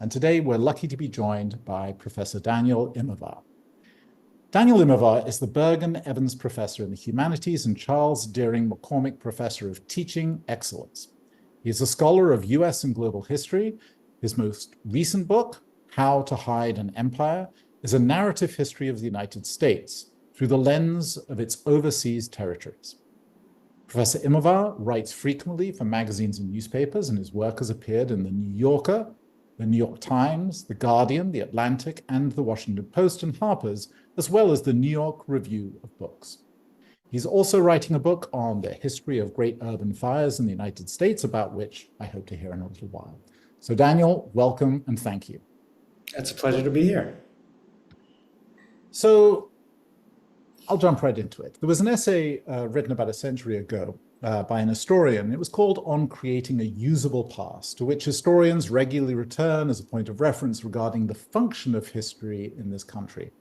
and today we're lucky to be joined by Professor Daniel Immerwahr. Daniel Immerwahr is the Bergen Evans Professor in the Humanities and Charles Deering McCormick Professor of Teaching Excellence. He is a scholar of US and global history. His most recent book, How to Hide an Empire, is a narrative history of the United States through the lens of its overseas territories. Professor Immerwahr writes frequently for magazines and newspapers, and his work has appeared in The New Yorker, The New York Times, The Guardian, The Atlantic, and The Washington Post and Harper's, as well as the New York Review of Books. He's also writing a book on the history of great urban fires in the United States, about which I hope to hear in a little while. So Daniel, welcome and thank you. It's a pleasure to be here. So I'll jump right into it. There was an essay written about a century ago by an historian. It was called On Creating a Usable Past, to which historians regularly return as a point of reference regarding the function of history in this country.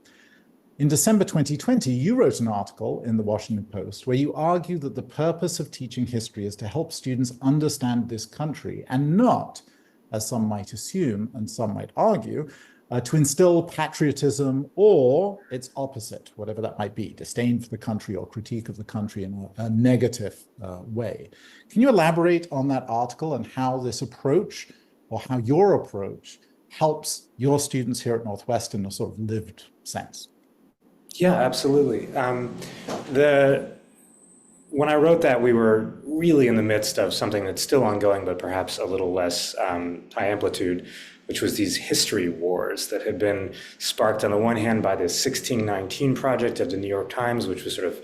In December 2020, you wrote an article in the Washington Post where you argue that the purpose of teaching history is to help students understand this country and not, as some might assume and some might argue, to instill patriotism or its opposite, whatever that might be, disdain for the country or critique of the country in a negative way. Can you elaborate on that article and how this approach, or how your approach, helps your students here at Northwestern in a sort of lived sense? Yeah, absolutely. When I wrote that, we were really in the midst of something that's still ongoing, but perhaps a little less high amplitude, which was these history wars that had been sparked on the one hand by this 1619 project of the New York Times, which was sort of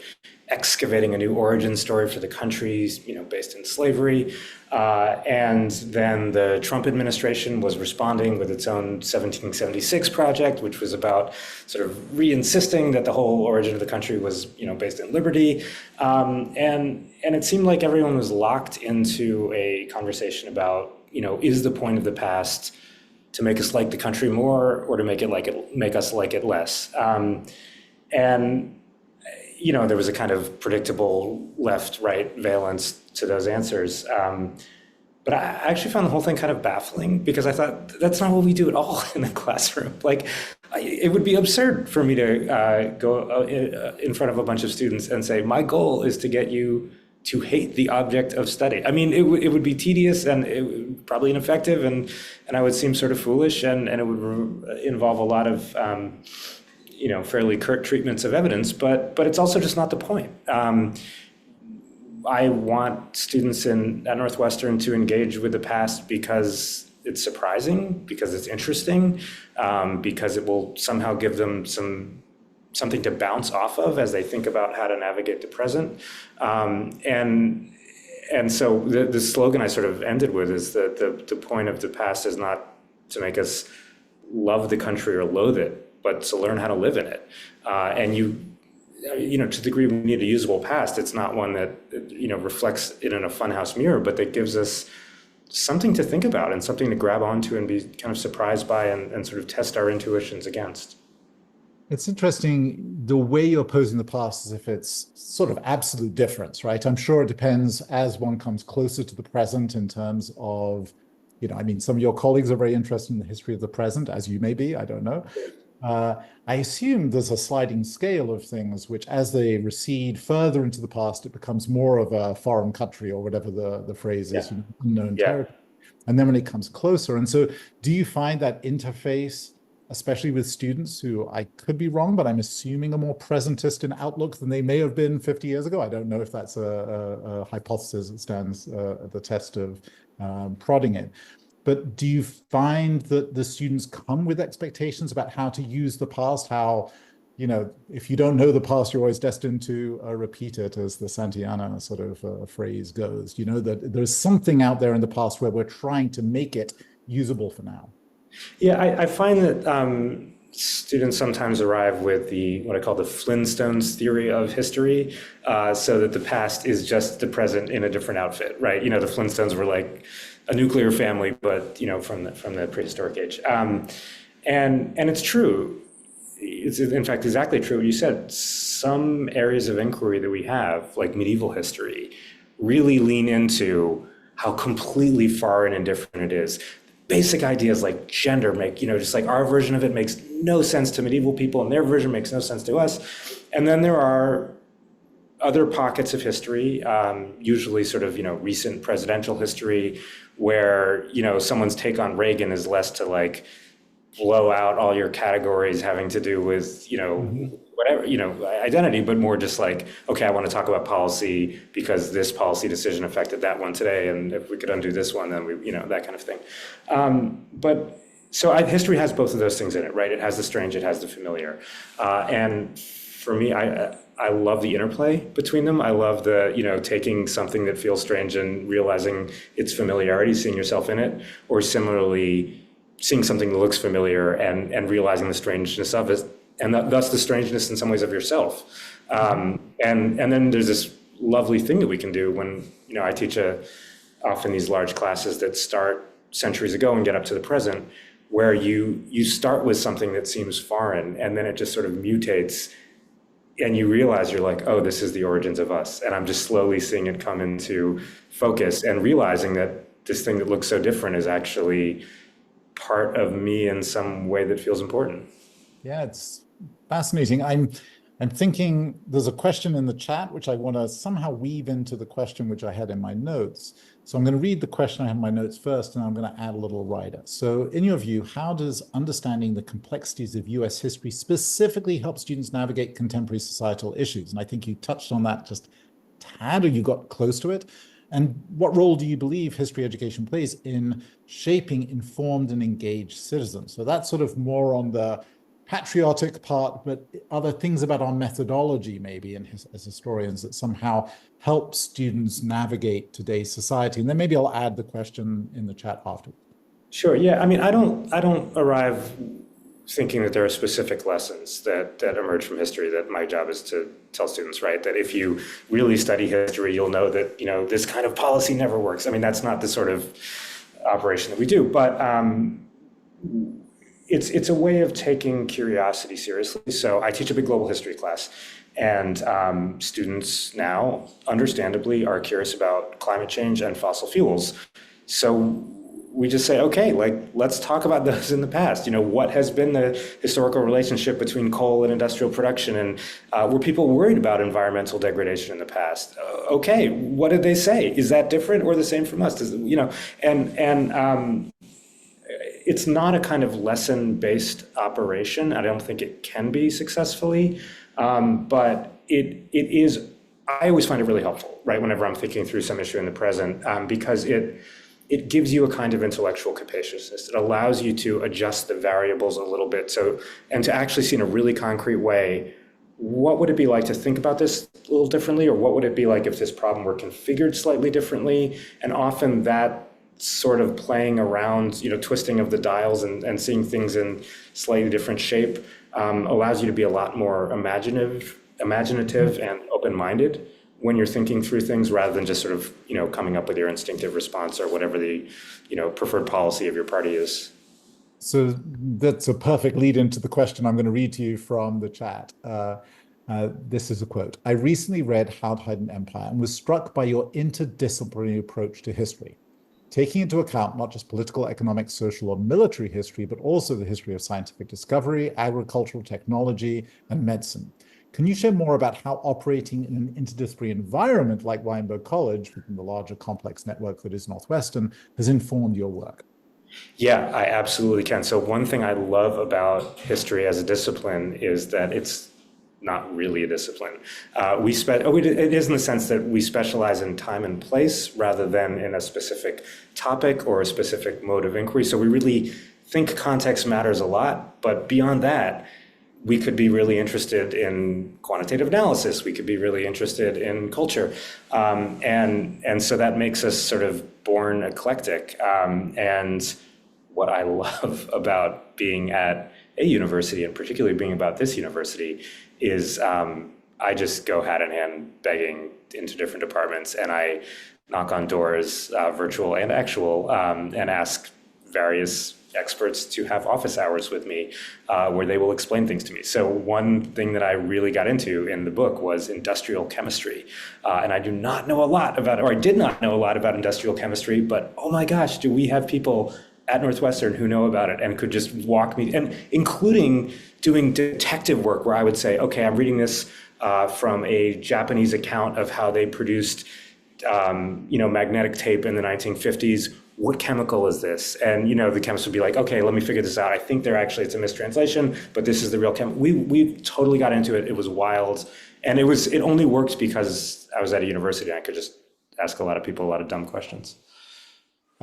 excavating a new origin story for the country, based in slavery. And then the Trump administration was responding with its own 1776 project, which was about sort of re-insisting that the whole origin of the country was, based in liberty. And it seemed like everyone was locked into a conversation about, is the point of the past to make us like the country more, or to make us like it less? There was a kind of predictable left-right valence to those answers. But I actually found the whole thing kind of baffling, because I thought that's not what we do at all in the classroom. It would be absurd for me to go in front of a bunch of students and say, my goal is to get you to hate the object of study. I mean, it would be tedious and probably ineffective, and I would seem sort of foolish, and it would involve a lot of fairly curt treatments of evidence, but it's also just not the point. I want students at Northwestern to engage with the past because it's surprising, because it's interesting, because it will somehow give them something to bounce off of as they think about how to navigate the present. And so the slogan I sort of ended with is that the point of the past is not to make us love the country or loathe it, but to learn how to live in it. To the degree we need a usable past, it's not one that, reflects it in a funhouse mirror, but that gives us something to think about and something to grab onto and be kind of surprised by and sort of test our intuitions against. It's interesting the way you're posing the past as if it's sort of absolute difference, right? I'm sure it depends as one comes closer to the present in terms of, some of your colleagues are very interested in the history of the present, as you may be, I don't know. I assume there's a sliding scale of things which, as they recede further into the past, it becomes more of a foreign country, or whatever the phrase is, unknown territory. And then when it comes closer, and so do you find that interface, especially with students who, I could be wrong, but I'm assuming are more presentist in outlook than they may have been 50 years ago? I don't know if that's a hypothesis that stands at the test of prodding it. But do you find that the students come with expectations about how to use the past, how, if you don't know the past, you're always destined to repeat it, as the Santayana sort of phrase goes, that there's something out there in the past where we're trying to make it usable for now? Yeah, I find that students sometimes arrive with what I call the Flintstones theory of history, so that the past is just the present in a different outfit, right? The Flintstones were like a nuclear family, but from the prehistoric age, and it's true. It's in fact exactly true what you said. Some areas of inquiry that we have, like medieval history, really lean into how completely foreign and different it is. basic ideas like gender make, just like our version of it makes no sense to medieval people and their version makes no sense to us. And then there are other pockets of history, usually sort of, recent presidential history where, someone's take on Reagan is less to like blow out all your categories having to do with, whatever, identity, but more just like, okay, I want to talk about policy because this policy decision affected that one today. And if we could undo this one, then we, that kind of thing. History has both of those things in it, right? It has the strange, it has the familiar. And for me, I love the interplay between them. I love the, taking something that feels strange and realizing its familiarity, seeing yourself in it, or similarly seeing something that looks familiar and realizing the strangeness of it, and thus the strangeness in some ways of yourself. And then there's this lovely thing that we can do when, I teach often these large classes that start centuries ago and get up to the present, where you start with something that seems foreign, and then it just sort of mutates, and you realize you're like, oh, this is the origins of us. And I'm just slowly seeing it come into focus and realizing that this thing that looks so different is actually part of me in some way that feels important. Yeah, it's fascinating. I'm thinking there's a question in the chat which I want to somehow weave into the question which I had in my notes. So I'm going to read the question I have in my notes first, and I'm going to add a little rider. So in your view, how does understanding the complexities of US history specifically help students navigate contemporary societal issues? And I think you touched on that just a tad, or you got close to it. And what role do you believe history education plays in shaping informed and engaged citizens? So that's sort of more on the patriotic part, but other things about our methodology maybe as historians that somehow help students navigate today's society. And then maybe I'll add the question in the chat afterwards. Sure. Yeah. I mean, I don't arrive thinking that there are specific lessons that emerge from history that my job is to tell students, right? That if you really study history, you'll know that, this kind of policy never works. I mean, that's not the sort of operation that we do, but it's a way of taking curiosity seriously. So I teach a big global history class, and students now, understandably, are curious about climate change and fossil fuels. So we just say, okay, let's talk about those in the past. What has been the historical relationship between coal and industrial production, and were people worried about environmental degradation in the past? Okay, what did they say? Is that different or the same from us? It's not a kind of lesson-based operation. I don't think it can be successfully, but it is. I always find it really helpful, right? Whenever I'm thinking through some issue in the present, because it gives you a kind of intellectual capaciousness. It allows you to adjust the variables a little bit. And to actually see in a really concrete way, what would it be like to think about this a little differently? Or what would it be like if this problem were configured slightly differently? And often that sort of playing around, twisting of the dials and seeing things in slightly different shape allows you to be a lot more imaginative and open-minded when you're thinking through things, rather than just sort of, coming up with your instinctive response or whatever the, preferred policy of your party is. So that's a perfect lead into the question I'm going to read to you from the chat. This is a quote. I recently read How to Hide an Empire and was struck by your interdisciplinary approach to history, taking into account not just political, economic, social, or military history, but also the history of scientific discovery, agricultural technology, and medicine. Can you share more about how operating in an interdisciplinary environment like Weinberg College, within the larger complex network that is Northwestern, has informed your work? Yeah, I absolutely can. So one thing I love about history as a discipline is that it's not really a discipline. It is in the sense that we specialize in time and place rather than in a specific topic or a specific mode of inquiry. So we really think context matters a lot, but beyond that, we could be really interested in quantitative analysis. We could be really interested in culture. And so that makes us sort of born eclectic. And what I love about being at a university, and particularly being about this university, is I just go hat in hand begging into different departments, and I knock on doors, virtual and actual, and ask various experts to have office hours with me where they will explain things to me. So one thing that I really got into in the book was industrial chemistry. And I do not know a lot about, or I did not know a lot about industrial chemistry, but oh my gosh, do we have people at Northwestern who know about it and could just walk me, and including doing detective work where I would say, okay, I'm reading this from a Japanese account of how they produced, magnetic tape in the 1950s. What chemical is this? And the chemist would be like, okay, let me figure this out. I think it's a mistranslation, but this is the real chemical. We totally got into it. It was wild, and it only worked because I was at a university and I could just ask a lot of people a lot of dumb questions.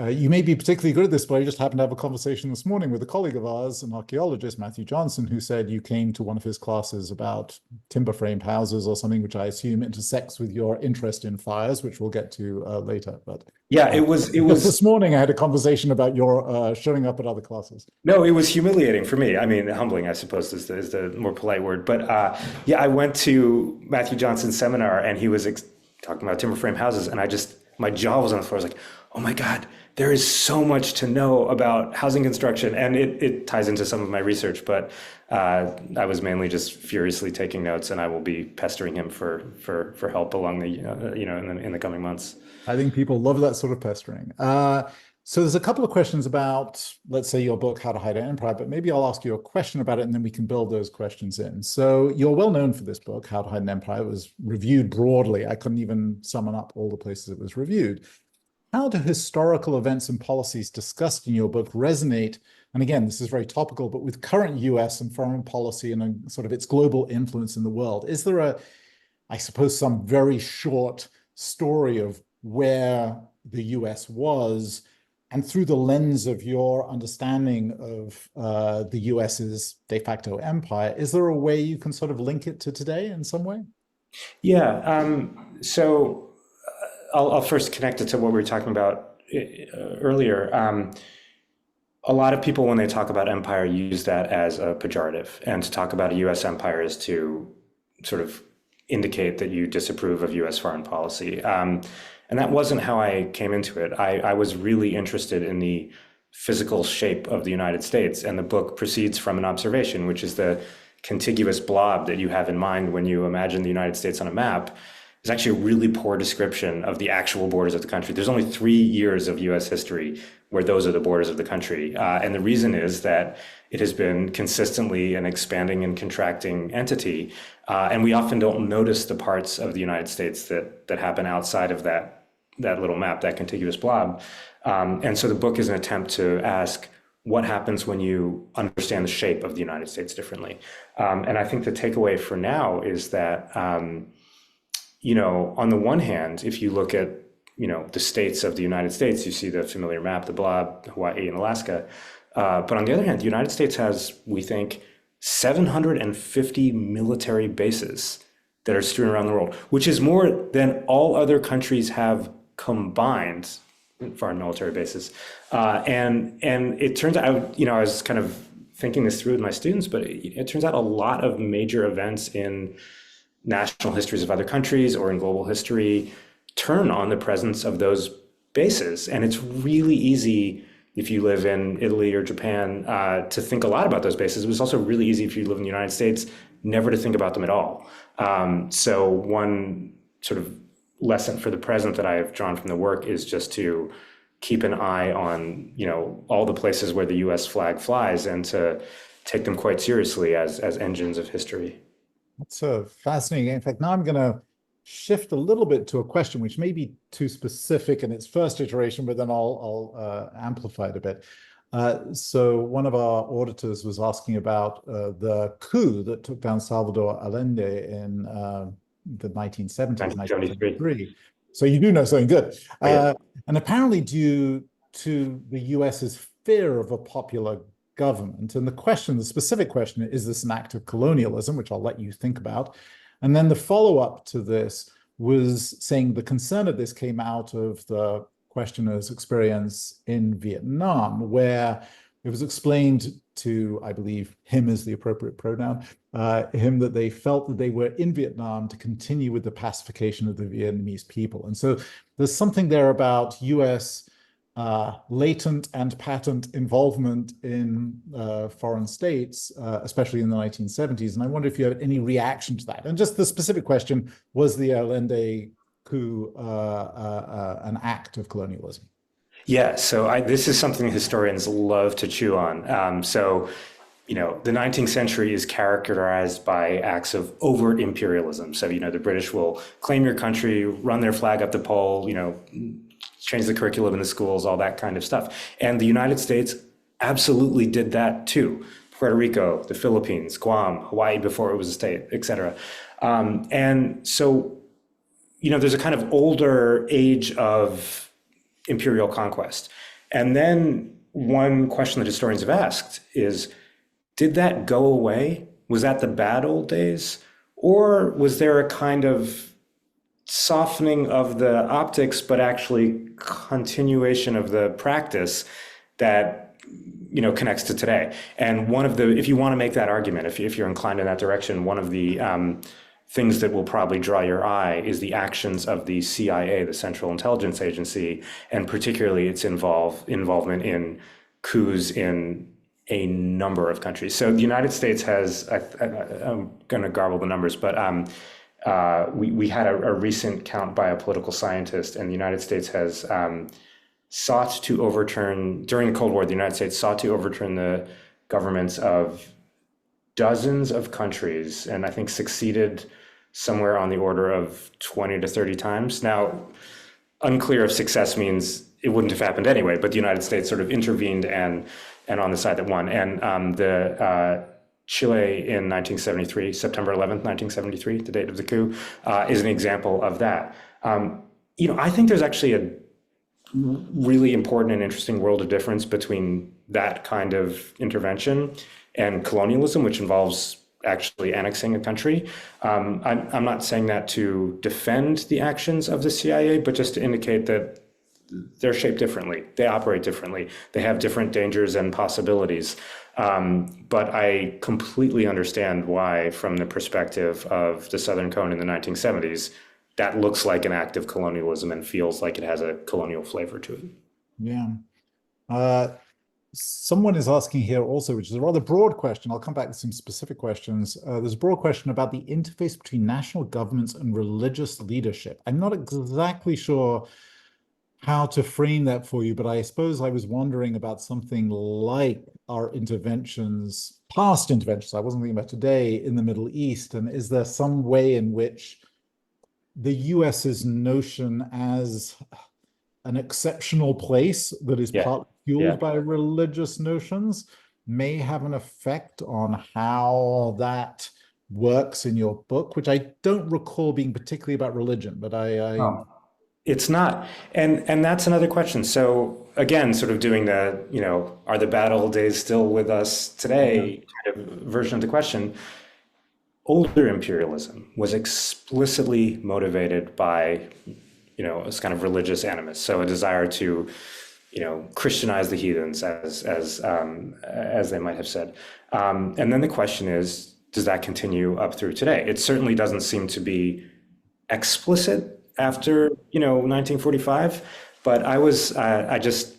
You may be particularly good at this, but I just happened to have a conversation this morning with a colleague of ours, an archaeologist, Matthew Johnson, who said you came to one of his classes about timber framed houses or something, which I assume intersects with your interest in fires, which we'll get to later. But yeah, it was this morning I had a conversation about your showing up at other classes. No, it was humiliating for me. I mean, humbling, I suppose, is the more polite word. But yeah, I went to Matthew Johnson's seminar and he was talking about timber frame houses, and my jaw was on the floor. I was like, oh my God, there is so much to know about housing construction, and it ties into some of my research. But I was mainly just furiously taking notes, and I will be pestering him for help along the in the coming months. I think people love that sort of pestering. So there's a couple of questions about, let's say, your book, How to Hide an Empire, but maybe I'll ask you a question about it and then we can build those questions in. So you're well known for this book, How to Hide an Empire. It was reviewed broadly. I couldn't even summon up all the places it was reviewed. How do historical events and policies discussed in your book resonate? And again, this is very topical, but with current US and foreign policy and sort of its global influence in the world, is there I suppose, some very short story of where the US was, and through the lens of your understanding of the US's de facto empire, is there a way you can sort of link it to today in some way? Yeah. So I'll first connect it to what we were talking about earlier. A lot of people, when they talk about empire, use that as a pejorative, and to talk about a U.S. empire is to sort of indicate that you disapprove of U.S. foreign policy. And that wasn't how I came into it. I was really interested in the physical shape of the United States, and the book proceeds from an observation, which is the contiguous blob that you have in mind when you imagine the United States on a map. Is actually a really poor description of the actual borders of the country. There's only 3 years of US history where those are the borders of the country. And the reason is that it has been consistently an expanding and contracting entity. And we often don't notice the parts of the United States that happen outside of that little map, that contiguous blob. And so the book is an attempt to ask, what happens when you understand the shape of the United States differently? And I think the takeaway for now is that on the one hand, if you look at, the states of the United States, you see the familiar map, the blob, Hawaii and Alaska. But on the other hand, the United States has, we think, 750 military bases that are strewn around the world, which is more than all other countries have combined, foreign military bases. And it turns out, I was kind of thinking this through with my students, but it turns out a lot of major events in national histories of other countries or in global history turn on the presence of those bases. And it's really easy if you live in Italy or Japan to think a lot about those bases. It was also really easy if you live in the United States never to think about them at all. So one sort of lesson for the present that I have drawn from the work is just to keep an eye on, all the places where the US flag flies and to take them quite seriously as engines of history. That's fascinating. In fact, now I'm going to shift a little bit to a question which may be too specific in its first iteration, but then I'll amplify it a bit. So one of our auditors was asking about the coup that took down Salvador Allende in the 1970s, 1973. So you do know something good. Oh, yeah. And apparently due to the US's fear of a popular government. And the specific question, is this an act of colonialism, which I'll let you think about. And then the follow-up to this was saying the concern of this came out of the questioner's experience in Vietnam, where it was explained to, I believe, him as the appropriate pronoun, him that they felt that they were in Vietnam to continue with the pacification of the Vietnamese people. And so there's something there about US latent and patent involvement in foreign states, especially in the 1970s. And I wonder if you have any reaction to that. And just the specific question, was the Allende coup an act of colonialism? Yeah, so this is something historians love to chew on. The 19th century is characterized by acts of overt imperialism. So, the British will claim your country, run their flag up the pole, change the curriculum in the schools, all that kind of stuff. And the United States absolutely did that too. Puerto Rico, the Philippines, Guam, Hawaii before it was a state, et cetera. And so, there's a kind of older age of imperial conquest. And then one question that historians have asked is, did that go away? Was that the bad old days? Or was there a kind of softening of the optics, but actually continuation of the practice that connects to today? And if you want to make that argument, if you're inclined in that direction, one of the things that will probably draw your eye is the actions of the CIA, the Central Intelligence Agency, and particularly its involvement in coups in a number of countries. So the United States has, I'm going to garble the numbers, but we had a recent count by a political scientist, and the United States has sought to overturn, during the Cold War, the United States sought to overturn the governments of dozens of countries, and I think succeeded somewhere on the order of 20 to 30 times. Now, unclear if success means it wouldn't have happened anyway, but the United States sort of intervened and on the side that won. And the Chile in 1973, September 11th, 1973, the date of the coup, is an example of that. I think there's actually a really important and interesting world of difference between that kind of intervention and colonialism, which involves actually annexing a country. I'm not saying that to defend the actions of the CIA, but just to indicate that they're shaped differently. They operate differently. They have different dangers and possibilities. But I completely understand why, from the perspective of the Southern Cone in the 1970s, that looks like an act of colonialism and feels like it has a colonial flavor to it. Yeah. Someone is asking here also, which is a rather broad question. I'll come back to some specific questions. There's a broad question about the interface between national governments and religious leadership. I'm not exactly sure how to frame that for you, but I suppose I was wondering about something like our interventions, past interventions, I wasn't thinking about today, in the Middle East. And is there some way in which the US's notion as an exceptional place that is partly fueled by religious notions may have an effect on how that works in your book, which I don't recall being particularly about religion, but It's not. And that's another question. So again, sort of doing the, are the bad old days still with us today kind of version of the question. Older imperialism was explicitly motivated by, this kind of religious animus. So a desire to, Christianize the heathens, as they might have said. And then the question is, does that continue up through today? It certainly doesn't seem to be explicit after 1945, but I just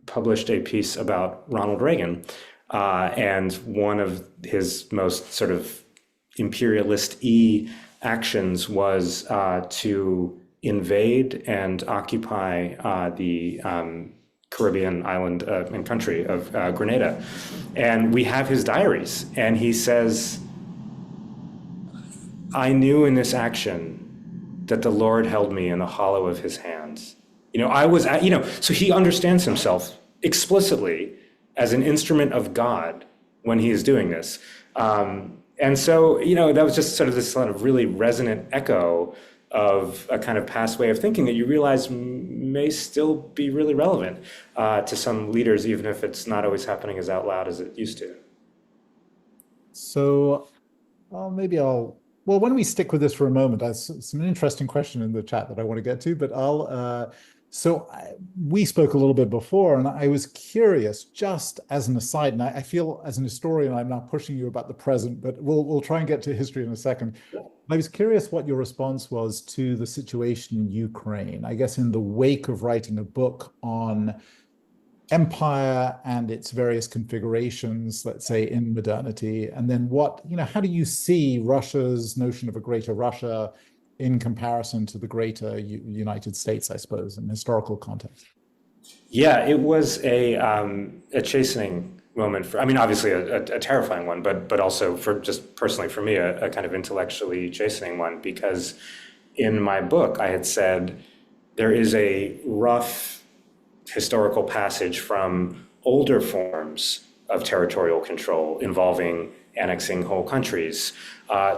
published a piece about Ronald Reagan, and one of his most sort of imperialist-y actions was to invade and occupy the Caribbean island and country of Grenada. And we have his diaries, and he says, "I knew in this action that the Lord held me in the hollow of his hands." So he understands himself explicitly as an instrument of God when he is doing this. And so, that was just sort of this sort of really resonant echo of a kind of past way of thinking that you realize may still be really relevant to some leaders, even if it's not always happening as out loud as it used to. So why don't we stick with this for a moment? That's some interesting question in the chat that I want to get to, but we spoke a little bit before, and I was curious, just as an aside, and I feel as an historian, I'm not pushing you about the present, but we'll try and get to history in a second. I was curious what your response was to the situation in Ukraine. I guess in the wake of writing a book on empire and its various configurations, let's say, in modernity, and then how do you see Russia's notion of a greater Russia in comparison to the greater United States, I suppose, in historical context? Yeah, it was a chastening moment for, I mean, obviously a terrifying one, but also for just personally for me, a kind of intellectually chastening one, because in my book, I had said there is a rough historical passage from older forms of territorial control involving annexing whole countries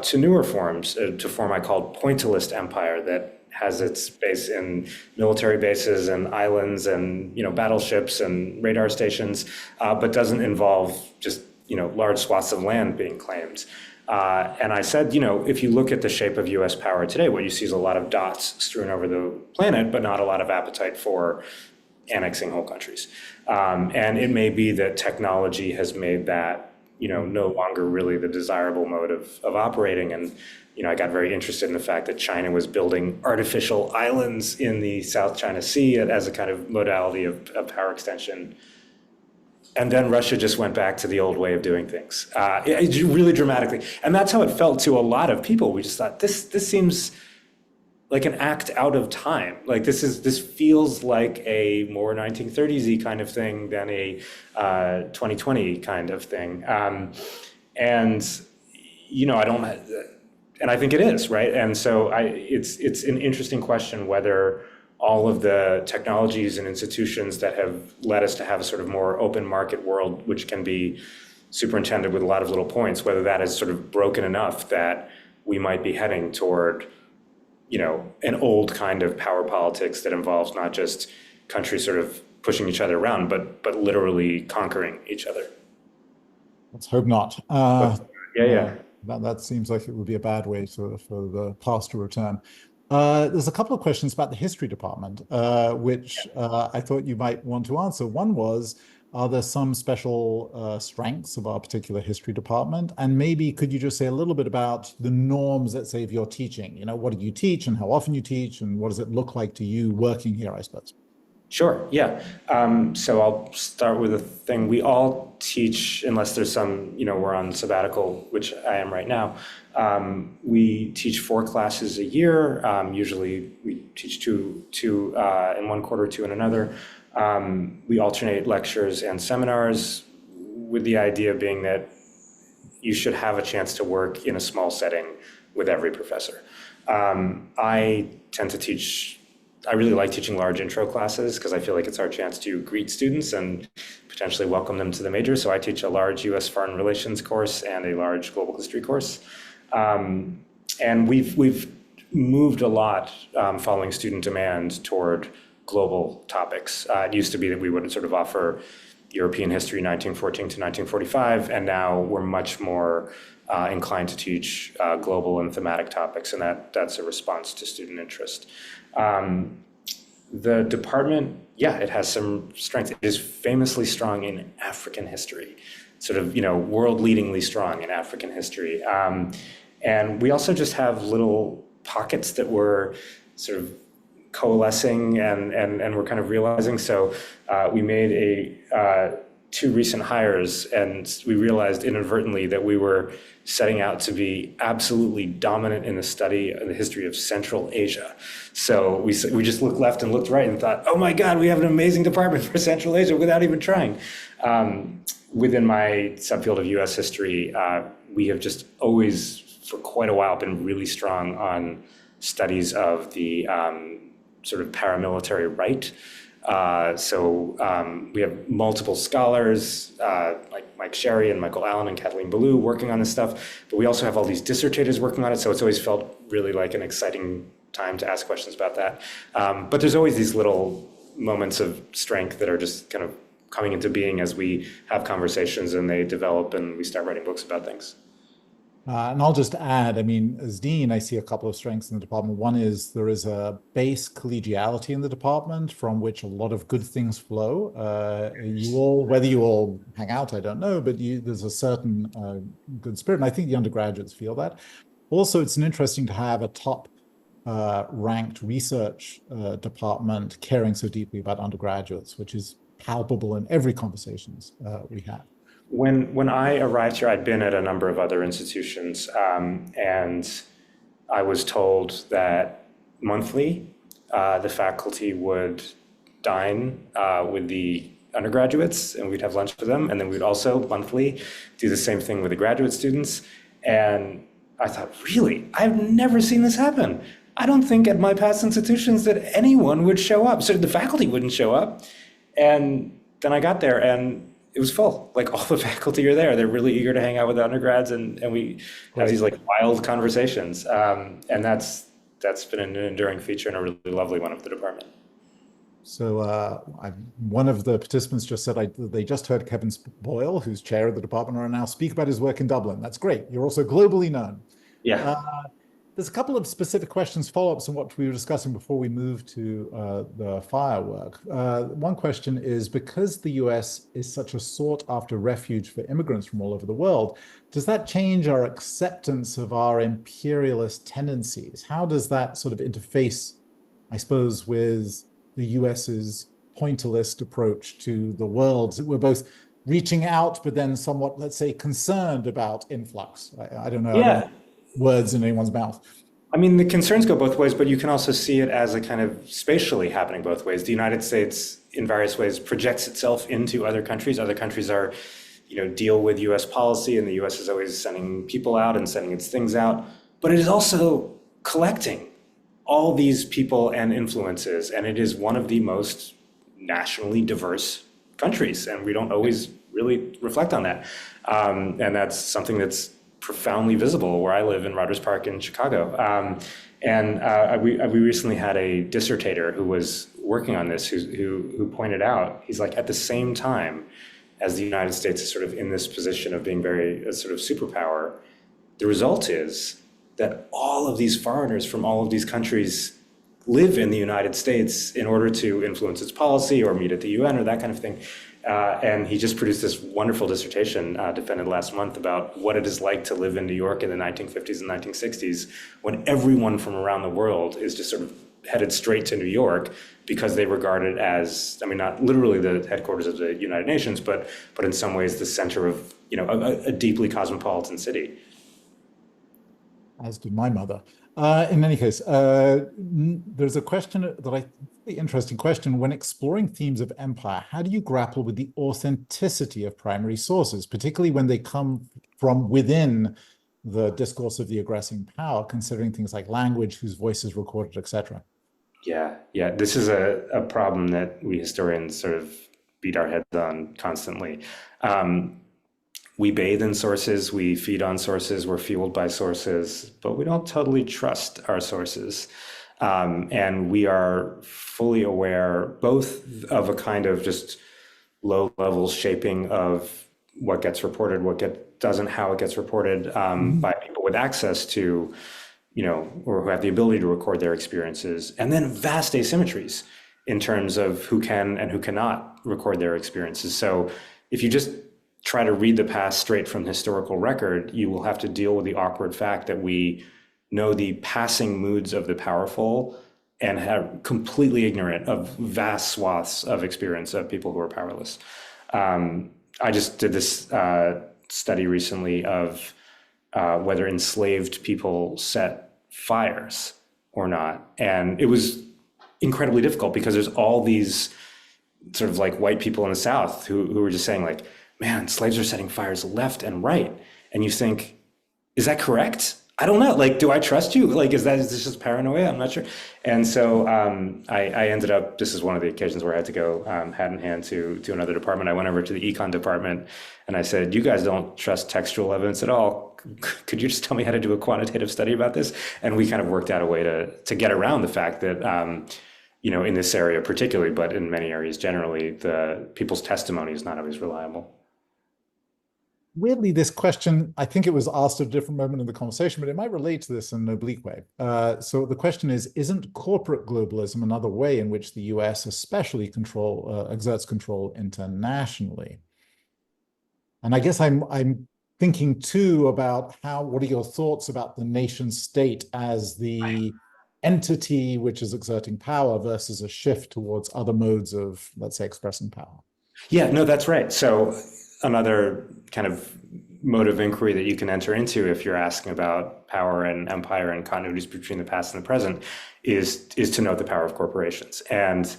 to newer forms, to form I called pointillist empire that has its base in military bases and islands and battleships and radar stations, but doesn't involve just large swaths of land being claimed. And I said, if you look at the shape of U.S. power today, what you see is a lot of dots strewn over the planet, but not a lot of appetite for annexing whole countries. And it may be that technology has made that, no longer really the desirable mode of operating. And, I got very interested in the fact that China was building artificial islands in the South China Sea as a kind of modality of power extension. And then Russia just went back to the old way of doing things, really dramatically. And that's how it felt to a lot of people. We just thought, this seems like an act out of time. Like this feels like a more 1930s-y kind of thing than a 2020 kind of thing. And I think it is, right? And so it's an interesting question whether all of the technologies and institutions that have led us to have a sort of more open market world, which can be superintended with a lot of little points, whether that is sort of broken enough that we might be heading toward an old kind of power politics that involves not just countries sort of pushing each other around, but literally conquering each other. Let's hope not. Yeah. That seems like it would be a bad way for the past to return. There's a couple of questions about the history department, which I thought you might want to answer. One was, are there some special strengths of our particular history department? And maybe could you just say a little bit about the norms, let's say, of your teaching? What do you teach and how often you teach, and what does it look like to you working here, I suppose? Sure, yeah. So I'll start with a thing. We all teach, unless there's some, we're on sabbatical, which I am right now. We teach 4 classes a year. Usually we teach two in one quarter, 2 in another. We alternate lectures and seminars, with the idea being that you should have a chance to work in a small setting with every professor. I really like teaching large intro classes because I feel like it's our chance to greet students and potentially welcome them to the major. So I teach a large U.S. Foreign Relations course and a large Global History course. And we've moved a lot following student demand toward global topics. It used to be that we would sort of offer European history 1914 to 1945, and now we're much more inclined to teach global and thematic topics, and that's a response to student interest. The department, it has some strength. It is famously strong in African history, sort of, world-leadingly strong in African history. And we also just have little pockets that we're sort of coalescing and we're kind of realizing. So we made 2 recent hires, and we realized inadvertently that we were setting out to be absolutely dominant in the study of the history of Central Asia. So we just looked left and looked right and thought, oh my God, we have an amazing department for Central Asia without even trying. Within my subfield of US history, we have just always, for quite a while, been really strong on studies of the sort of paramilitary right. So we have multiple scholars like Mike Sherry and Michael Allen and Kathleen Ballou working on this stuff, but we also have all these dissertators working on it, so it's always felt really like an exciting time to ask questions about that. But there's always these little moments of strength that are just kind of coming into being as we have conversations and they develop and we start writing books about things. And I'll just add, I mean, as dean, I see a couple of strengths in the department. One is there is a base collegiality in the department from which a lot of good things flow. Whether you all hang out, I don't know, but there's a certain good spirit. And I think the undergraduates feel that. Also, it's interesting to have a top ranked research department caring so deeply about undergraduates, which is palpable in every conversations we have. When I arrived here, I'd been at a number of other institutions, and I was told that monthly the faculty would dine with the undergraduates, and we'd have lunch with them, and then we'd also monthly do the same thing with the graduate students. And I thought, really, I've never seen this happen. I don't think at my past institutions that anyone would show up. So the faculty wouldn't show up. And then I got there and it was full. Like all the faculty are there. They're really eager to hang out with the undergrads, and we have these like wild conversations. And that's been an enduring feature and a really lovely one of the department. So one of the participants just said they just heard Kevin Boyle, who's chair of the department right now, speak about his work in Dublin. That's great. You're also globally known. Yeah. There's a couple of specific questions, follow-ups on what we were discussing before we move to the firework. One question is, because the US is such a sought-after refuge for immigrants from all over the world, does that change our acceptance of our imperialist tendencies? How does that sort of interface, I suppose, with the US's pointillist approach to the world? We're both reaching out, but then somewhat, let's say, concerned about influx. I don't know. Yeah. Words in anyone's mouth. I mean, the concerns go both ways, but you can also see it as a kind of spatially happening both ways. The United States, in various ways, projects itself into other countries. Other countries are, deal with US policy, and the US is always sending people out and sending its things out. But it is also collecting all these people and influences, and it is one of the most nationally diverse countries, and we don't always really reflect on that. And that's something that's profoundly visible where I live in Rogers Park in Chicago. We recently had a dissertator who was working on this who pointed out, he's like, at the same time as the United States is sort of in this position of being a sort of superpower, the result is that all of these foreigners from all of these countries live in the United States in order to influence its policy or meet at the UN or that kind of thing. And he just produced this wonderful dissertation defended last month about what it is like to live in New York in the 1950s and 1960s when everyone from around the world is just sort of headed straight to New York because they regard it as, I mean, not literally the headquarters of the United Nations, but in some ways the center of, a deeply cosmopolitan city. As did my mother. In any case, there's a question that I think the interesting question: when exploring themes of empire, how do you grapple with the authenticity of primary sources, particularly when they come from within the discourse of the aggressing power, considering things like language, whose voice is recorded, etc.? Yeah. This is a problem that we historians sort of beat our heads on constantly. We bathe in sources, we feed on sources, we're fueled by sources, but we don't totally trust our sources. And we are fully aware both of a kind of just low-level shaping of what gets reported, doesn't, how it gets reported by people with access to, or who have the ability to record their experiences, and then vast asymmetries in terms of who can and who cannot record their experiences. So if you just try to read the past straight from historical record, you will have to deal with the awkward fact that we know the passing moods of the powerful and are completely ignorant of vast swaths of experience of people who are powerless. I just did this study recently of whether enslaved people set fires or not. And it was incredibly difficult because there's all these sort of like white people in the South who were just saying like, man, slaves are setting fires left and right. And you think, is that correct? I don't know. Like, do I trust you? Like, is this just paranoia? I'm not sure. And so I ended up, this is one of the occasions where I had to go hand in hand to another department. I went over to the econ department and I said, you guys don't trust textual evidence at all. Could you just tell me how to do a quantitative study about this? And we kind of worked out a way to get around the fact that, in this area particularly, but in many areas generally, the people's testimony is not always reliable. Weirdly, this question, I think it was asked at a different moment in the conversation, but it might relate to this in an oblique way. So the question is, isn't corporate globalism another way in which the US especially exerts control internationally? And I guess I'm thinking too about what are your thoughts about the nation state as the entity which is exerting power versus a shift towards other modes of, let's say, expressing power? Yeah, no, that's right. So another kind of mode of inquiry that you can enter into if you're asking about power and empire and continuities between the past and the present is to note the power of corporations. And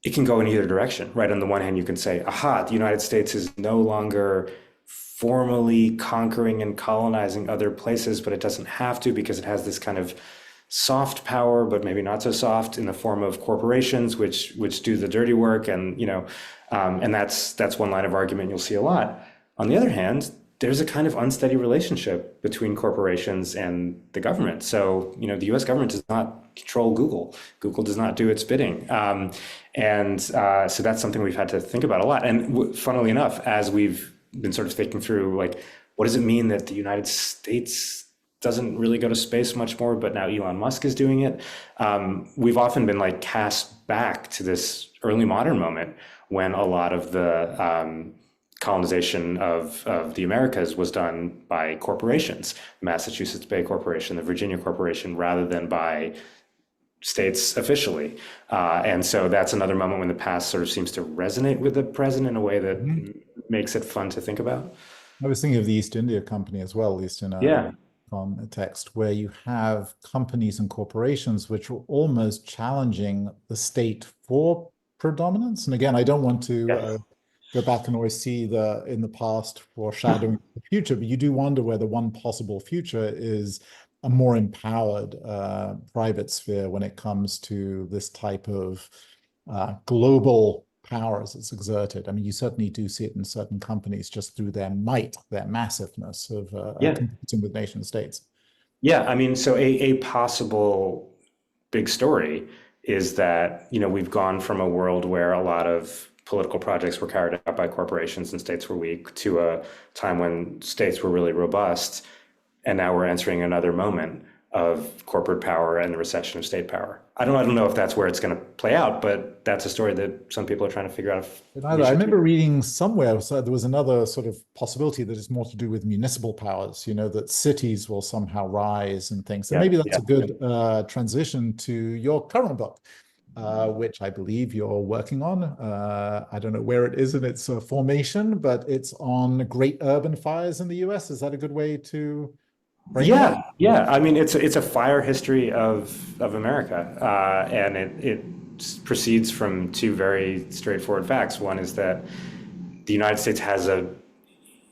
it can go in either direction, right? On the one hand, you can say, aha, the United States is no longer formally conquering and colonizing other places, but it doesn't have to because it has this kind of soft power, but maybe not so soft in the form of corporations, which do the dirty work, and and that's one line of argument you'll see a lot. On the other hand, there's a kind of unsteady relationship between corporations and the government. So, the US government does not control Google. Google does not do its bidding. So that's something we've had to think about a lot. And funnily enough, as we've been sort of thinking through, like, what does it mean that the United States doesn't really go to space much more, but now Elon Musk is doing it? We've often been like cast back to this early modern moment when a lot of the colonization of the Americas was done by corporations, Massachusetts Bay Corporation, the Virginia Corporation, rather than by states officially. And so that's another moment when the past sort of seems to resonate with the present in a way that makes it fun to think about. I was thinking of the East India Company as well, at least in Yeah. a text, where you have companies and corporations which are almost challenging the state for predominance. And again, I don't want to Yes. go back and always see in the past foreshadowing the future, but you do wonder whether one possible future is a more empowered private sphere when it comes to this type of global power as it's exerted. I mean, you certainly do see it in certain companies just through their might, their massiveness of Yeah. competing with nation states. Yeah. I mean, so a possible big story is that, we've gone from a world where a lot of political projects were carried out by corporations and states were weak to a time when states were really robust. And now we're entering another moment of corporate power and the recession of state power. I don't know if that's where it's going to play out, but that's a story that some people are trying to figure out if we I should remember keep. reading somewhere, so there was another sort of possibility that is more to do with municipal powers, that cities will somehow rise and things. So Yeah, maybe that's yeah. a good transition to your current book, which I believe you're working on. I don't know where it is in its formation, but it's on great urban fires in the US. Is that a good way to frame that? Yeah, yeah. I mean, it's a fire history of America, and it proceeds from two very straightforward facts. One is that the United States has a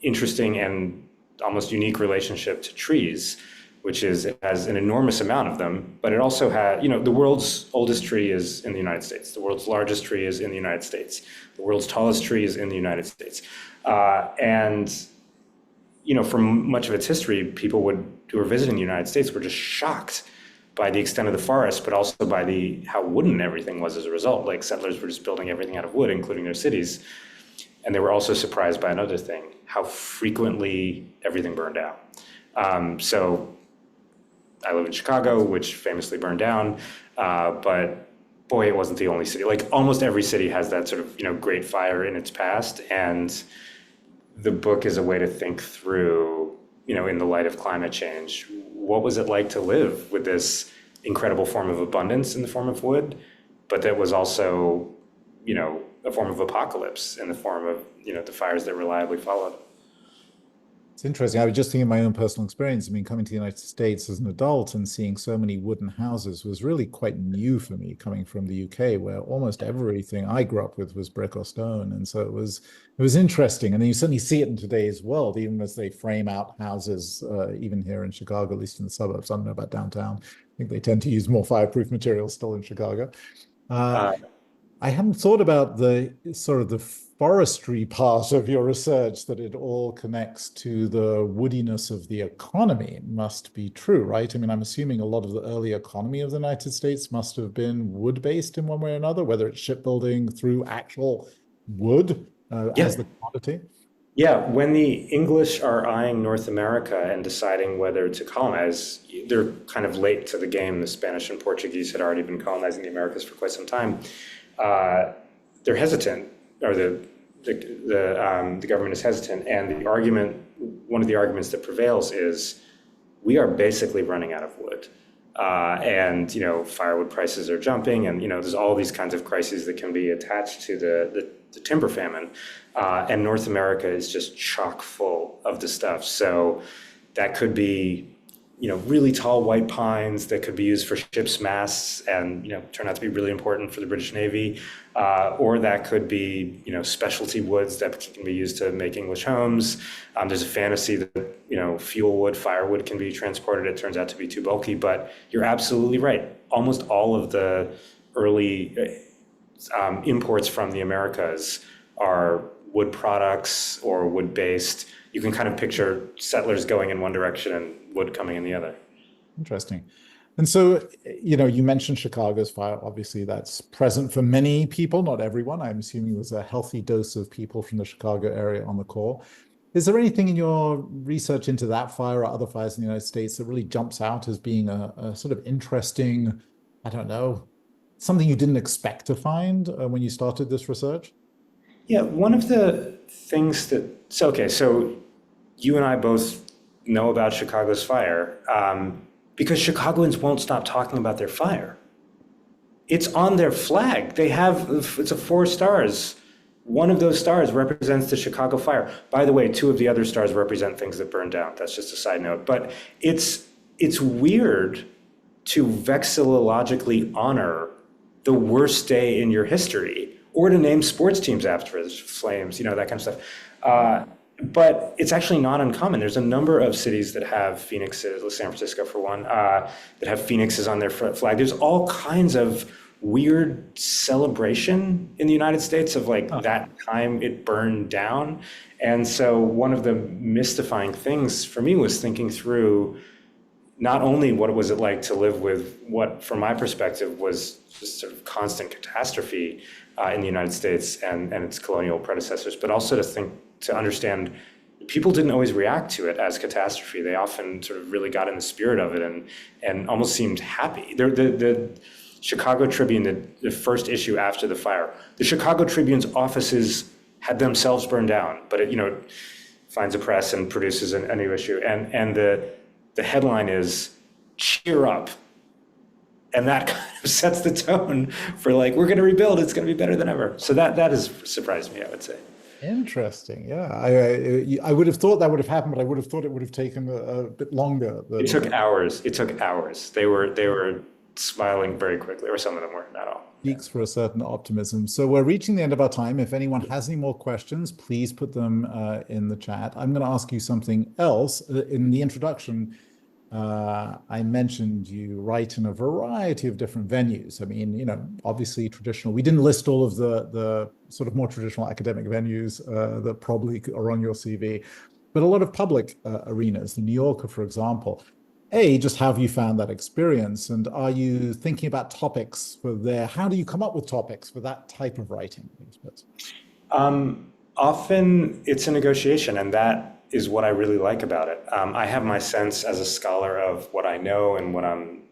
interesting and almost unique relationship to trees, which is it has an enormous amount of them, but it also has, the world's oldest tree is in the United States. The world's largest tree is in the United States. The world's tallest tree is in the United States. And for much of its history, people who were visiting the United States were just shocked by the extent of the forest, but also by how wooden everything was as a result. Like settlers were just building everything out of wood, including their cities. And they were also surprised by another thing, how frequently everything burned out. So I live in Chicago, which famously burned down, but boy, it wasn't the only city. Like almost every city has that sort of, great fire in its past. And the book is a way to think through, in the light of climate change, what was it like to live with this incredible form of abundance in the form of wood, but that was also, a form of apocalypse in the form of, the fires that reliably followed. It's interesting. I was just thinking of my own personal experience. I mean, coming to the United States as an adult and seeing so many wooden houses was really quite new for me, coming from the UK, where almost everything I grew up with was brick or stone. And so it was interesting. And then you certainly see it in today's world, even as they frame out houses, even here in Chicago, at least in the suburbs. I don't know about downtown. I think they tend to use more fireproof materials still in Chicago. Uh, I hadn't thought about the sort of the forestry part of your research, that it all connects to the woodiness of the economy. Must be true, right? I mean, I'm assuming a lot of the early economy of the United States must have been wood-based in one way or another, whether it's shipbuilding through actual wood yeah, as the commodity. yeah. When the English are eyeing North America and deciding whether to colonize, they're kind of late to the game. The Spanish and Portuguese had already been colonizing the Americas for quite some time. They're hesitant, or the government is hesitant, and one of the arguments that prevails is we are basically running out of wood, and firewood prices are jumping, and there's all these kinds of crises that can be attached to the timber famine, and North America is just chock full of the stuff. So that could be really tall white pines that could be used for ships' masts and, turn out to be really important for the British Navy. Or that could be, specialty woods that can be used to make English homes. There's a fantasy that, fuel wood, firewood can be transported. It turns out to be too bulky, but you're absolutely right. Almost all of the early imports from the Americas are wood products or wood-based. You can kind of picture settlers going in one direction and wood coming in the other. Interesting. And so, you mentioned Chicago's fire. Obviously, that's present for many people, not everyone. I'm assuming there's a healthy dose of people from the Chicago area on the call. Is there anything in your research into that fire or other fires in the United States that really jumps out as being a sort of interesting, I don't know, something you didn't expect to find when you started this research? Yeah, one of the things so you and I both know about Chicago's fire because Chicagoans won't stop talking about their fire. It's on their flag. It's a 4 stars. One of those stars represents the Chicago fire. By the way, 2 of the other stars represent things that burned down. That's just a side note. But it's weird to vexillologically honor the worst day in your history, or to name sports teams after it, Flames, that kind of stuff. But it's actually not uncommon. There's a number of cities that have phoenixes, San Francisco for one, that have phoenixes on their flag. There's all kinds of weird celebration in the United States of that time it burned down. And so one of the mystifying things for me was thinking through not only what was it like to live with what, from my perspective, was just sort of constant catastrophe in the United States and its colonial predecessors, but also to understand people didn't always react to it as catastrophe. They often sort of really got in the spirit of it and almost seemed happy. The Chicago Tribune, the first issue after the fire, the Chicago Tribune's offices had themselves burned down, but it finds a press and produces a new issue. And the headline is "Cheer Up," and that kind of sets the tone for we're going to rebuild. It's going to be better than ever. So that has surprised me, I would say. Interesting. Yeah, I would have thought that would have happened, but I would have thought it would have taken a bit longer. It took hours. They were smiling very quickly, or some of them were, not all. Speaks for a certain optimism. So we're reaching the end of our time. If anyone has any more questions, please put them in the chat. I'm going to ask you something else. In the introduction, I mentioned you write in a variety of different venues. I mean, obviously traditional. We didn't list all of the sort of more traditional academic venues that probably are on your CV, but a lot of public arenas, the New Yorker, for example. Just how have you found that experience? And are you thinking about topics for there? How do you come up with topics for that type of writing? Often it's a negotiation, and that is what I really like about it. I have my sense as a scholar of what I know and what I'm,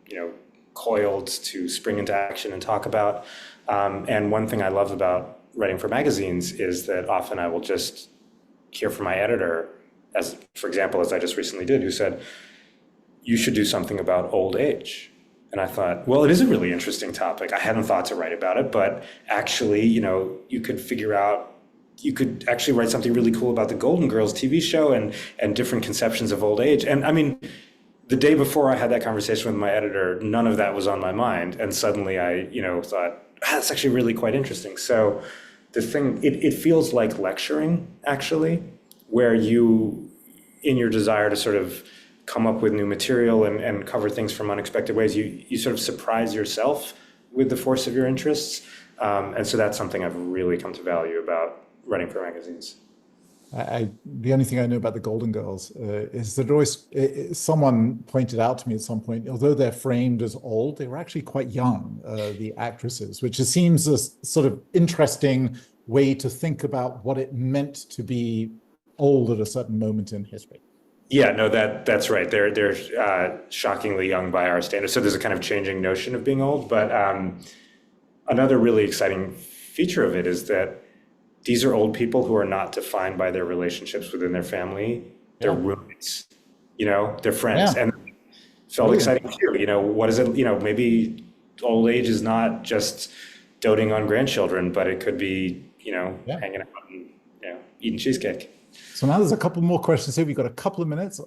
coiled to spring into action and talk about. And one thing I love about writing for magazines is that often I will just hear from my editor, for example, as I just recently did, who said, "You should do something about old age." And I thought, well, it is a really interesting topic. I hadn't thought to write about it, but actually, you could actually write something really cool about the Golden Girls TV show and different conceptions of old age. And I mean, the day before I had that conversation with my editor, none of that was on my mind. And suddenly I, thought, that's actually really quite interesting. So it feels like lecturing, actually, where you, in your desire to sort of come up with new material and cover things from unexpected ways, you sort of surprise yourself with the force of your interests. And so that's something I've really come to value about writing for magazines. The only thing I know about the Golden Girls is that someone pointed out to me at some point, although they're framed as old, they were actually quite young, the actresses, which seems a sort of interesting way to think about what it meant to be old at a certain moment in history. Yeah, no, that's right. They're shockingly young by our standards. So there's a kind of changing notion of being old. But another really exciting feature of it is that these are old people who are not defined by their relationships within their family. They're roommates, they're friends. And it felt exciting too. What is it? Maybe old age is not just doting on grandchildren, but it could be, hanging out and, eating cheesecake. So now there's a couple more questions here. We've got a couple of minutes.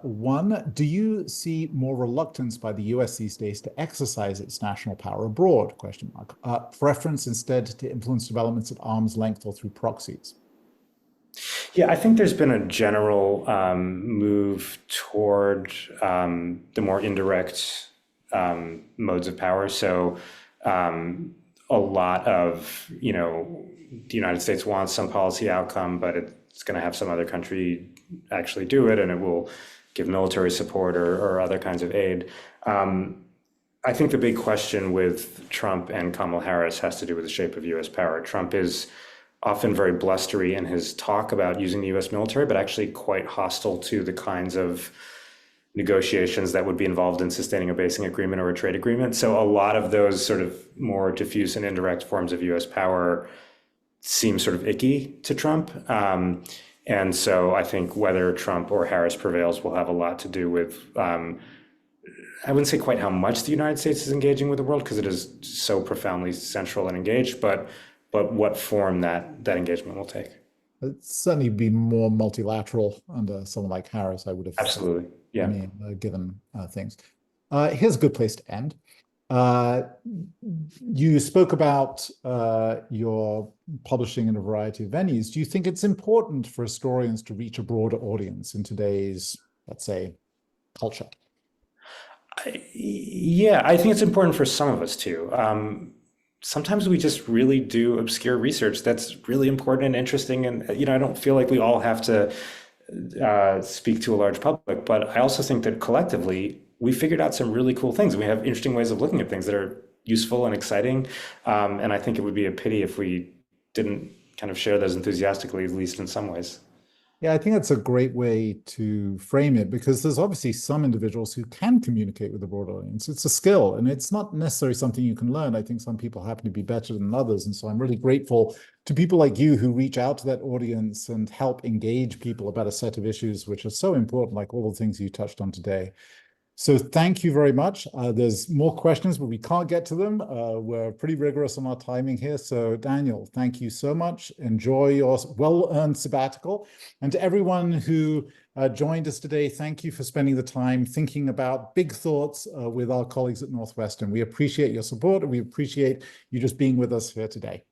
One, do you see more reluctance by the US these days to exercise its national power abroad? Question mark. Preference instead to influence developments at arm's length or through proxies? Yeah, I think there's been a general move toward the more indirect modes of power. So a lot of, the United States wants some policy outcome, but it's going to have some other country actually do it, and it will give military support or other kinds of aid. I think the big question with Trump and Kamala Harris has to do with the shape of U.S. power. Trump is often very blustery in his talk about using the U.S. military, but actually quite hostile to the kinds of negotiations that would be involved in sustaining a basing agreement or a trade agreement. So a lot of those sort of more diffuse and indirect forms of U.S. power seem sort of icky to Trump. And so I think whether Trump or Harris prevails will have a lot to do with, I wouldn't say quite how much the United States is engaging with the world, because it is so profoundly central and engaged, but what form that engagement will take. It'd certainly be more multilateral under someone like Harris, I would have said. Absolutely. Yeah. I mean, given things. Here's a good place to end. You spoke about your publishing in a variety of venues. Do you think it's important for historians to reach a broader audience in today's, let's say, culture? Yeah, I think it's important for some of us too. Sometimes we just really do obscure research that's really important and interesting. And, I don't feel like we all have to speak to a large public, but I also think that collectively we figured out some really cool things. We have interesting ways of looking at things that are useful and exciting. And I think it would be a pity if we didn't kind of share those enthusiastically, at least in some ways. Yeah, I think that's a great way to frame it, because there's obviously some individuals who can communicate with a broad audience. It's a skill, and it's not necessarily something you can learn. I think some people happen to be better than others. And so I'm really grateful to people like you who reach out to that audience and help engage people about a set of issues which are so important, like all the things you touched on today. So thank you very much. There's more questions, but we can't get to them. We're pretty rigorous on our timing here. So Daniel, thank you so much. Enjoy your well-earned sabbatical. And to everyone who joined us today, thank you for spending the time thinking about big thoughts with our colleagues at Northwestern. We appreciate your support, and we appreciate you just being with us here today.